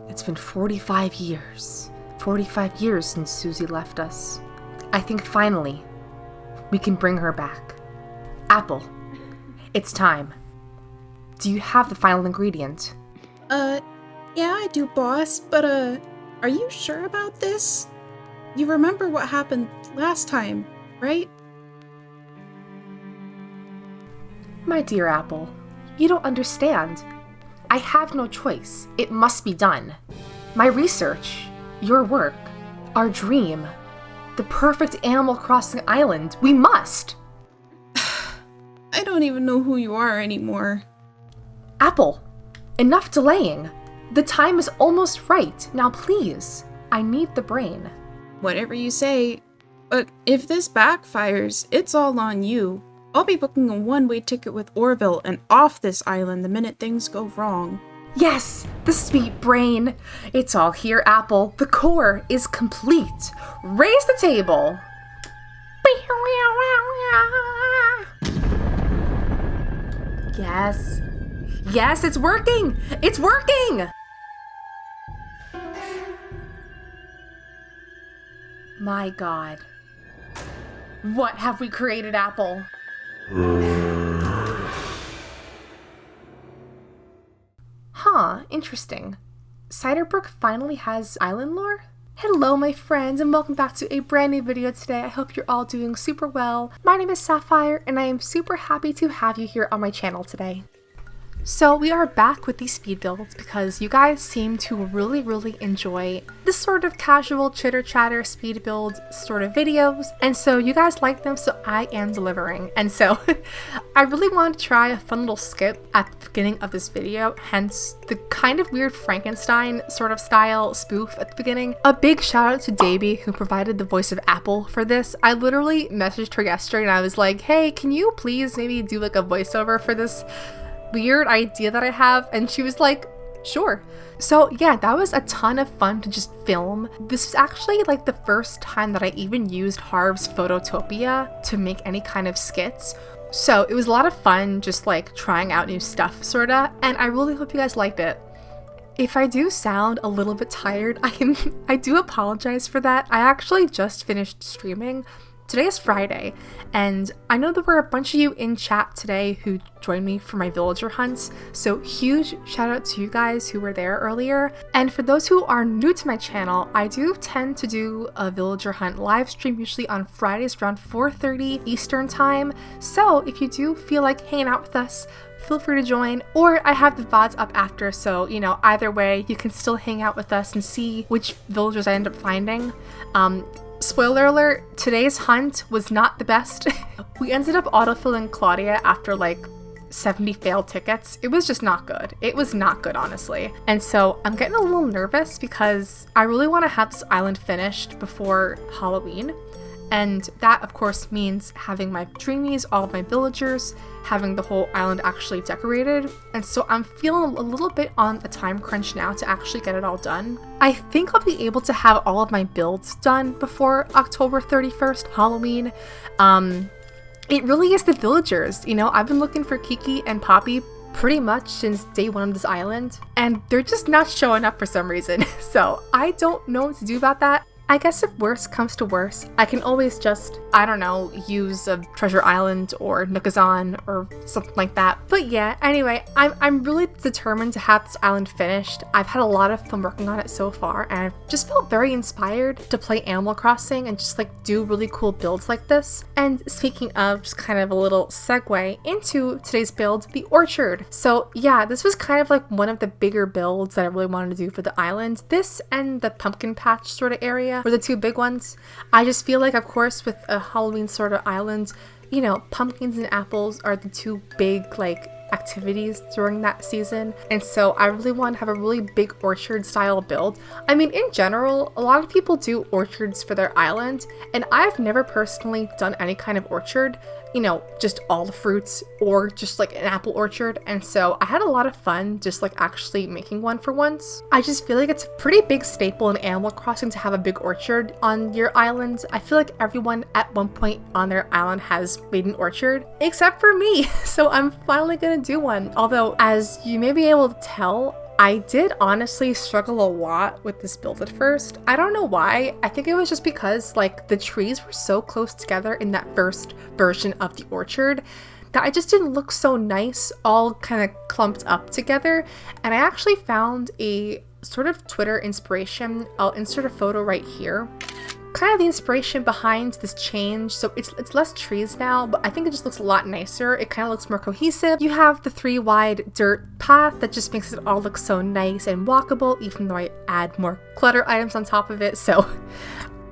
It's been 45 years. 45 years since Susie left us. I think finally, we can bring her back. Apple, it's time. Do you have the final ingredient? Yeah, I do, boss, but, are you sure about this? You remember what happened last time, right? My dear Apple, you don't understand. I have no choice. It must be done. My research, your work, our dream, the perfect Animal Crossing island, we must! I don't even know who you are anymore. Apple, enough delaying. The time is almost right. Now please, I need the brain. Whatever you say, but if this backfires, it's all on you. I'll be booking a one-way ticket with Orville and off this island the minute things go wrong. Yes, the sweet brain. It's all here, Apple. The core is complete. Raise the table. Yes. Yes, it's working. It's working. My God. What have we created, Apple? Huh, interesting. Ciderbrook finally has island lore? Hello my friends and welcome back to a brand new video today. I hope you're all doing super well. My name is Sapphire and I am super happy to have you here on my channel today. So we are back with these speed builds because you guys seem to really enjoy this sort of casual chitter chatter speed build sort of videos, and so you guys like them, so I am delivering. And so I really wanted to try a fun little skit at the beginning of this video, hence the kind of weird Frankenstein sort of style spoof at the beginning. A big shout out to Davey who provided the voice of Apple for this. I literally messaged her yesterday and I was like, hey, can you please maybe do like a voiceover for this weird idea that I have? And she was like, sure. So yeah, that was a ton of fun to just film. This was actually like the first time that I even used Harv's Phototopia to make any kind of skits. So it was a lot of fun just like trying out new stuff sorta, and I really hope you guys liked it. If I do sound a little bit tired, I do apologize for that. I actually just finished streaming. Today is Friday, and I know there were a bunch of you in chat today who joined me for my villager hunts, so huge shout out to you guys who were there earlier. And for those who are new to my channel, I do tend to do a villager hunt live stream usually on Fridays around 4:30 Eastern time, so if you do feel like hanging out with us, feel free to join, or I have the VODs up after, so you know, either way you can still hang out with us and see which villagers I end up finding. Spoiler alert, today's hunt was not the best. We ended up autofilling Claudia after like 70 failed tickets. It was just not good. It was not good, honestly. And so I'm getting a little nervous because I really want to have this island finished before Halloween. And that, of course, means having my dreamies, all of my villagers, having the whole island actually decorated. And so I'm feeling a little bit on a time crunch now to actually get it all done. I think I'll be able to have all of my builds done before October 31st, Halloween. It really is the villagers. You know, I've been looking for Kiki and Poppy pretty much since day one of this island, and they're just not showing up for some reason. So I don't know what to do about that. I guess if worse comes to worse, I can always just, I don't know, use a Treasure Island or Nookazon or something like that. But yeah, anyway, I'm really determined to have this island finished. I've had a lot of fun working on it so far, and I've just felt very inspired to play Animal Crossing and just like do really cool builds like this. And speaking of, just kind of a little segue into today's build, the orchard. So yeah, this was kind of like one of the bigger builds that I really wanted to do for the island. This and the pumpkin patch sort of area were the two big ones. I just feel like, of course, with a Halloween sort of island, you know, pumpkins and apples are the two big like activities during that season, and so I really want to have a really big orchard style build. I mean, in general, a lot of people do orchards for their island, and I've never personally done any kind of orchard, you know, just all the fruits or just like an apple orchard, and so I had a lot of fun just like actually making one for once. I just feel like it's a pretty big staple in Animal Crossing to have a big orchard on your island. I feel like everyone at one point on their island has made an orchard, except for me, so I'm finally gonna do one. Although, as you may be able to tell, I did honestly struggle a lot with this build at first. I don't know why. I think it was just because like the trees were so close together in that first version of the orchard that I just didn't look so nice all kind of clumped up together. And I actually found a sort of Twitter inspiration. I'll insert a photo right here. Kind of the inspiration behind this change. So it's less trees now, but I think it just looks a lot nicer. It kind of looks more cohesive. You have the 3 wide dirt path that just makes it all look so nice and walkable, even though I add more clutter items on top of it. So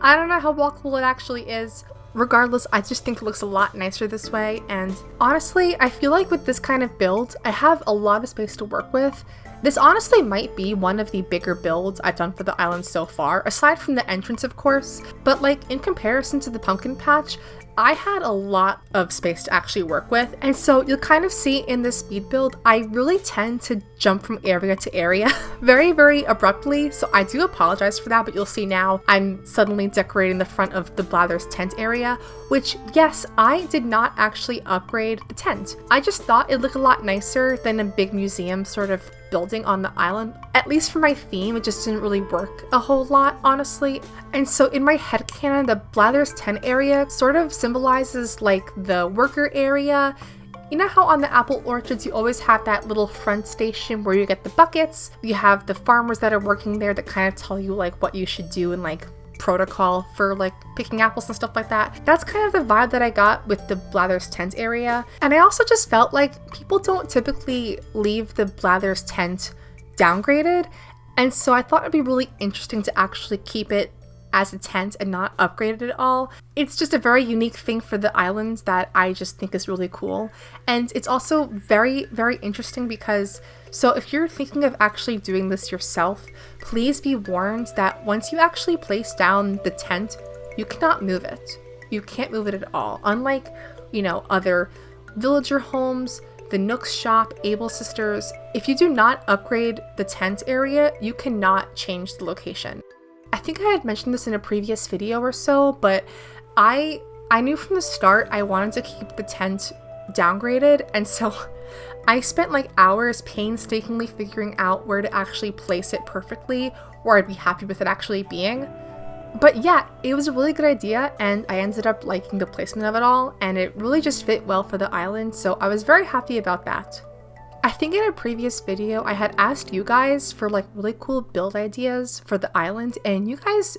I don't know how walkable it actually is. Regardless, I just think it looks a lot nicer this way. And honestly, I feel like with this kind of build, I have a lot of space to work with. This honestly might be one of the bigger builds I've done for the island so far, aside from the entrance of course, but like in comparison to the pumpkin patch, I had a lot of space to actually work with, and so you'll kind of see in this speed build, I really tend to jump from area to area very, very abruptly, so I do apologize for that, but you'll see now I'm suddenly decorating the front of the Blather's tent area, which, yes, I did not actually upgrade the tent. I just thought it looked a lot nicer than a big museum sort of building on the island. At least for my theme, it just didn't really work a whole lot, honestly. And so in my headcanon, the Blather's tent area sort of symbolizes like the worker area. You know how on the apple orchards you always have that little front station where you get the buckets? You have the farmers that are working there that kind of tell you like what you should do and like protocol for like picking apples and stuff like that. That's kind of the vibe that I got with the Blather's tent area. And I also just felt like people don't typically leave the Blather's tent downgraded, and so I thought it'd be really interesting to actually keep it as a tent and not upgrade it at all. It's just a very unique thing for the islands that I just think is really cool. And it's also very, very interesting because, so if you're thinking of actually doing this yourself, please be warned that once you actually place down the tent, you cannot move it. You can't move it at all. Unlike, you know, other villager homes, the Nook's shop, Able Sisters, if you do not upgrade the tent area, you cannot change the location. I think I had mentioned this in a previous video or so, but I knew from the start I wanted to keep the tent downgraded, and so I spent like hours painstakingly figuring out where to actually place it perfectly, where I'd be happy with it actually being. But yeah, it was a really good idea, and I ended up liking the placement of it all, and it really just fit well for the island, so I was very happy about that. I think in a previous video I had asked you guys for like really cool build ideas for the island, and you guys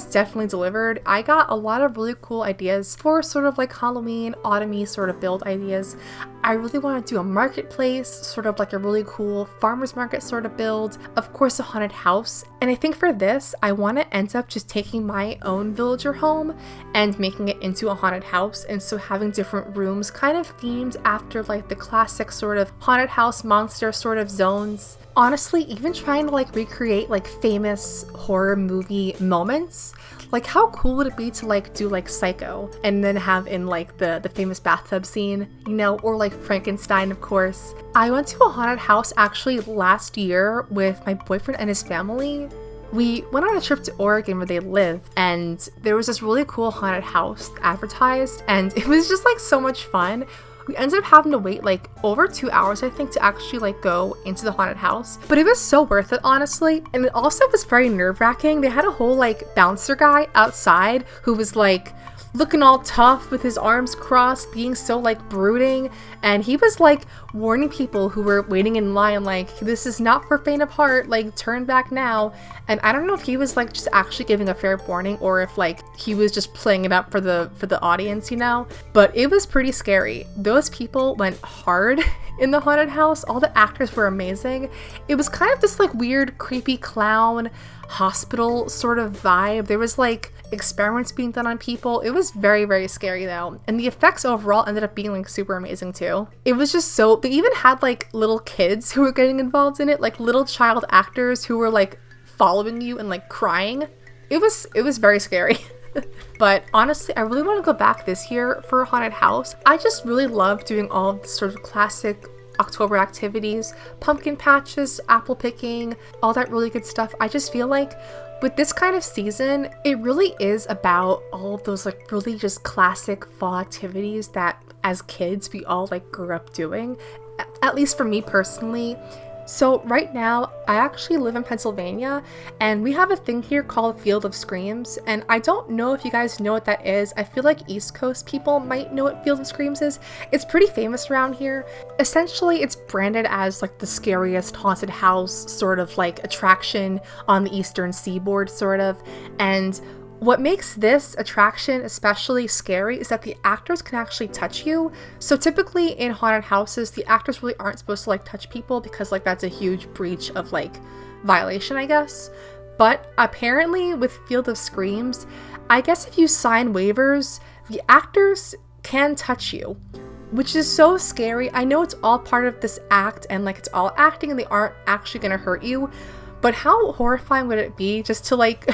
definitely delivered. I got a lot of really cool ideas for sort of like Halloween, autumny sort of build ideas. I really want to do a marketplace, sort of like a really cool farmer's market sort of build, of course a haunted house, and I think for this I want to end up just taking my own villager home and making it into a haunted house, and so having different rooms kind of themed after like the classic sort of haunted house monster sort of zones. Honestly, even trying to like recreate like famous horror movie moments. Like how cool would it be to like do like Psycho and then have in like the famous bathtub scene, you know, or like Frankenstein, of course. I went to a haunted house actually last year with my boyfriend and his family. We went on a trip to Oregon where they live, and there was this really cool haunted house advertised, and it was just like so much fun. We ended up having to wait like over 2 hours, I think, to actually like go into the haunted house. But it was so worth it, honestly. And it also was very nerve-wracking. They had a whole like bouncer guy outside who was like looking all tough with his arms crossed, being so like brooding, and he was like warning people who were waiting in line like, this is not for faint of heart, like turn back now. And I don't know if he was like just actually giving a fair warning or if like he was just playing it up for the audience, you know, but it was pretty scary. Those people went hard in the haunted house. All the actors were amazing. It was kind of this like weird creepy clown hospital sort of vibe. There was like experiments being done on people. It was very, very scary though, and the effects overall ended up being like super amazing too. It was just so, they even had like little kids who were getting involved in it, like little child actors who were like following you and like crying. It was very scary. But honestly, I really want to go back this year for a haunted house. I just really love doing all of the sort of classic October activities, pumpkin patches, apple picking, all that really good stuff. I just feel like with this kind of season, it really is about all of those like really just classic fall activities that as kids we all like grew up doing. At least for me personally, So right now, I actually live in Pennsylvania, and we have a thing here called Field of Screams, and I don't know if you guys know what that is. I feel like East Coast people might know what Field of Screams is. It's pretty famous around here. Essentially, it's branded as like the scariest haunted house sort of like attraction on the Eastern Seaboard, sort of, and what makes this attraction especially scary is that the actors can actually touch you. So typically in haunted houses, the actors really aren't supposed to like touch people because like that's a huge breach of like violation, I guess. But apparently with Field of Screams, I guess if you sign waivers, the actors can touch you, which is so scary. I know it's all part of this act and like it's all acting and they aren't actually gonna hurt you. But how horrifying would it be just to like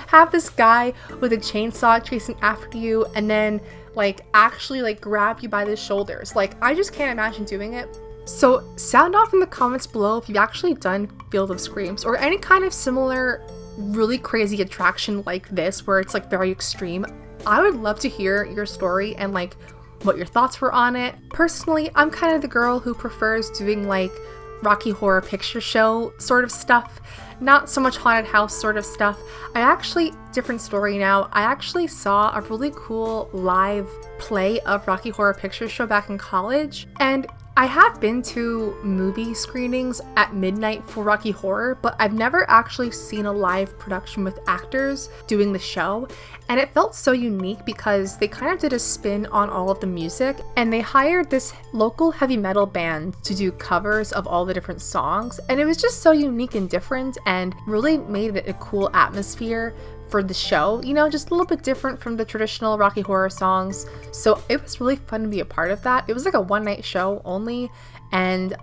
have this guy with a chainsaw chasing after you and then like actually like grab you by the shoulders? Like, I just can't imagine doing it. So sound off in the comments below if you've actually done Field of Screams or any kind of similar really crazy attraction like this where it's like very extreme. I would love to hear your story and like what your thoughts were on it. Personally, I'm kind of the girl who prefers doing like Rocky Horror Picture Show sort of stuff, not so much haunted house sort of stuff. Different story now, I actually saw a really cool live play of Rocky Horror Picture Show back in college, and I have been to movie screenings at midnight for Rocky Horror, but I've never actually seen a live production with actors doing the show, and it felt so unique because they kind of did a spin on all of the music, and they hired this local heavy metal band to do covers of all the different songs, and it was just so unique and different and really made it a cool atmosphere for the show, you know, just a little bit different from the traditional Rocky Horror songs. So it was really fun to be a part of that. It was like a one-night show only, and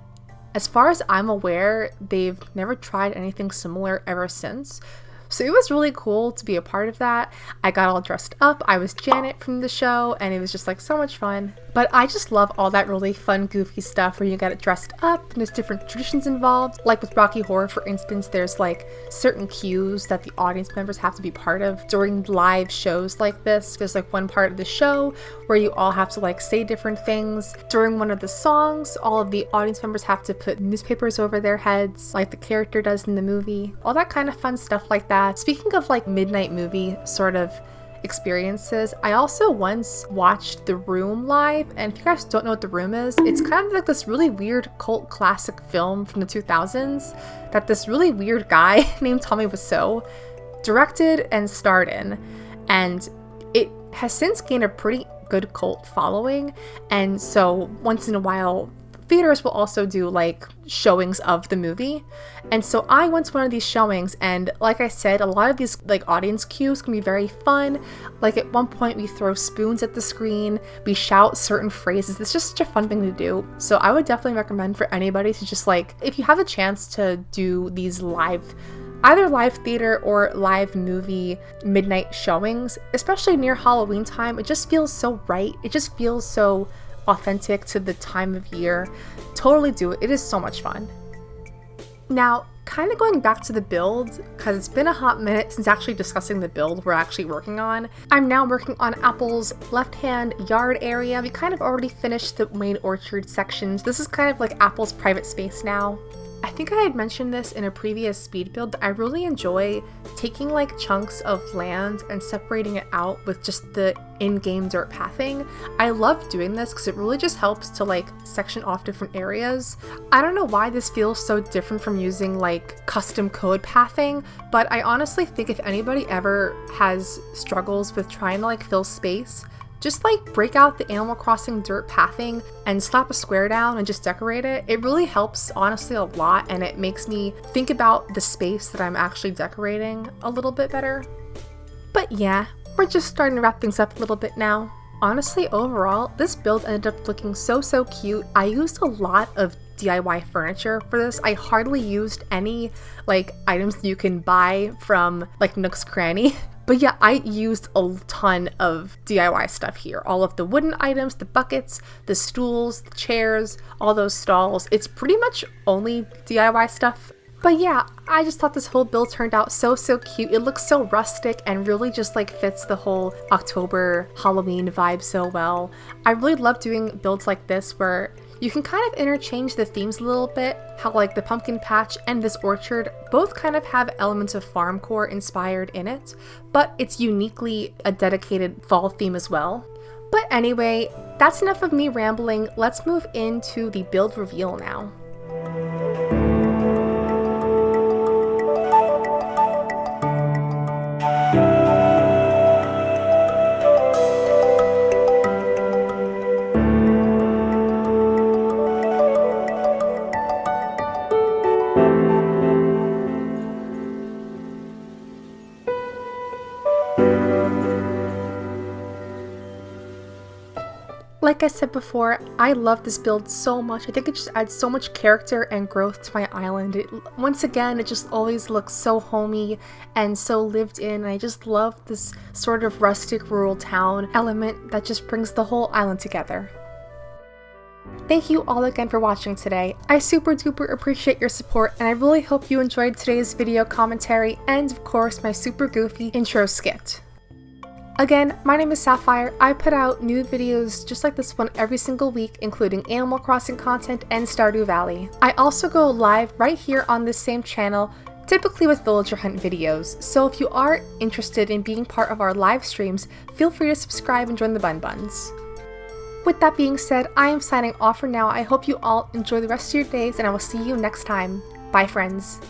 as far as I'm aware, they've never tried anything similar ever since. So it was really cool to be a part of that. I got all dressed up. I was Janet from the show, and it was just like so much fun. But I just love all that really fun, goofy stuff where you get it dressed up and there's different traditions involved. Like with Rocky Horror, for instance, there's like certain cues that the audience members have to be part of during live shows like this. There's like one part of the show where you all have to like say different things. During one of the songs, all of the audience members have to put newspapers over their heads like the character does in the movie. All that kind of fun stuff like that. Speaking of like midnight movie sort of experiences, I also once watched The Room live, and if you guys don't know what The Room is, it's kind of like this really weird cult classic film from the 2000s that this really weird guy named Tommy Wiseau directed and starred in, and it has since gained a pretty good cult following. And so once in a while theaters will also do like showings of the movie, and so I went to one of these showings, and like I said, a lot of these like audience cues can be very fun. Like at one point we throw spoons at the screen, we shout certain phrases. It's just such a fun thing to do. So I would definitely recommend for anybody to just like, if you have a chance to do these either live theater or live movie midnight showings, especially near Halloween time, it just feels so right. It just feels so authentic to the time of year. Totally do it. It is so much fun. Now, kind of going back to the build, because it's been a hot minute since actually discussing the build we're actually working on. I'm now working on Apple's left-hand yard area. We kind of already finished the main orchard sections. This is kind of like Apple's private space now. I think I had mentioned this in a previous speed build. I really enjoy taking like chunks of land and separating it out with just the in-game dirt pathing. I love doing this because it really just helps to like section off different areas. I don't know why this feels so different from using like custom code pathing, but I honestly think if anybody ever has struggles with trying to like fill space, just like break out the Animal Crossing dirt pathing and slap a square down and just decorate it. It really helps honestly a lot, and it makes me think about the space that I'm actually decorating a little bit better. But yeah, we're just starting to wrap things up a little bit now. Honestly, overall, this build ended up looking so cute. I used a lot of DIY furniture for this. I hardly used any like items that you can buy from like Nook's Cranny. But yeah, I used a ton of DIY stuff here. All of the wooden items, the buckets, the stools, the chairs, all those stalls. It's pretty much only DIY stuff. But yeah, I just thought this whole build turned out so cute. It looks so rustic and really just like fits the whole October Halloween vibe so well. I really love doing builds like this where you You can kind of interchange the themes a little bit, how like the pumpkin patch and this orchard both kind of have elements of farmcore inspired in it, but it's uniquely a dedicated fall theme as well. But anyway, that's enough of me rambling. Let's move into the build reveal now. Like I said before, I love this build so much. I think it just adds so much character and growth to my island. Once again, it just always looks so homey and so lived in. I just love this sort of rustic rural town element that just brings the whole island together. Thank you all again for watching today. I super duper appreciate your support, and I really hope you enjoyed today's video commentary and of course my super goofy intro skit. Again, my name is Sapphire. I put out new videos just like this one every single week, including Animal Crossing content and Stardew Valley. I also go live right here on this same channel, typically with villager hunt videos, so if you are interested in being part of our live streams, feel free to subscribe and join the Bun Buns. With that being said, I am signing off for now. I hope you all enjoy the rest of your days, and I will see you next time. Bye, friends.